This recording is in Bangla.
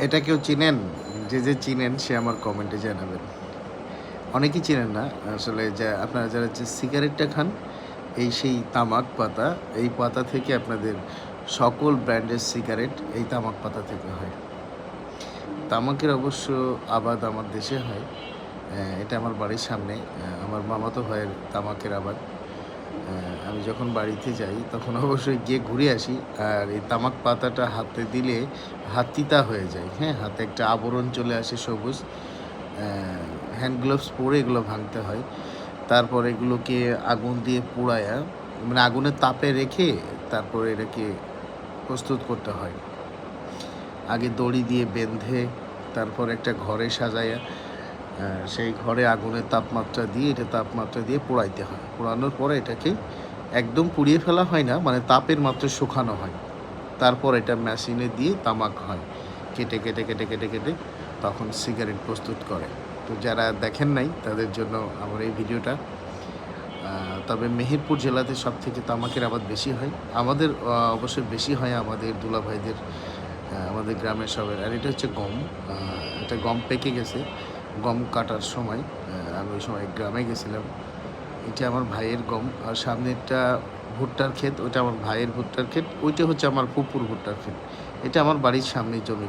এটা কেউ চিনেন? যে চিনেন সে আমার কমেন্টে জানাবেন। অনেকেই চিনেন না। আসলে যে আপনারা যারা যে সিগারেটটা খান, এই সেই তামাক পাতা, এই পাতা থেকে আপনাদের সকল ব্র্যান্ডের সিগারেট এই তামাক পাতা থেকে হয়। তামাকের অবশ্য আবাদ আমার দেশে হয়। এটা আমার বাড়ির সামনে। আমার মামাতো ভাইয়ের তামাকের আবাদ। আমি যখন বাড়িতে যাই তখন অবশ্যই গিয়ে ঘুরে আসি। আর এই তামাক পাতাটা হাতে দিলে হাত তিতা হয়ে যায়, হ্যাঁ? হাতে একটা আবরণ চলে আসে সবুজ। হ্যান্ড গ্লোভস পরে এগুলো ভাঙতে হয়। তারপর এগুলোকে আগুন দিয়ে পুড়ায়া মানে আগুনের তাপে রেখে তারপরে এটাকে প্রস্তুত করতে হয়। আগে দড়ি দিয়ে বেঁধে তারপর একটা ঘরে সাজায়া সেই ঘরে আগুনের তাপমাত্রা দিয়ে পোড়াইতে হয়। পোড়ানোর পরে এটাকে একদম পুড়িয়ে ফেলা হয় না, মানে তাপের মাত্রায় শুকানো হয়। তারপর এটা মেশিনে দিয়ে তামাক হয়। কেটে তখন সিগারেট প্রস্তুত করে। তো যারা দেখেন নাই তাদের জন্য আমার এই ভিডিওটা। তবে মেহেরপুর জেলাতে সবথেকে তামাকের আবাদ বেশি হয়। আমাদের অবশ্যই বেশি হয় আমাদের দুলাভাইদের, আমাদের গ্রামের সবার। আর এটা হচ্ছে গম। এটা গম পেকে গেছে। গম কাটার সময় আমি ওই সময় গ্রামে গেছিলাম। এটা আমার ভাইয়ের গম। আর সামনেরটা ভুট্টার ক্ষেত, ওইটা আমার ভাইয়ের ভুট্টার ক্ষেত। ওইটা হচ্ছে আমার ফুপুর ভুট্টার ক্ষেত। এটা আমার বাড়ির সামনের জমি।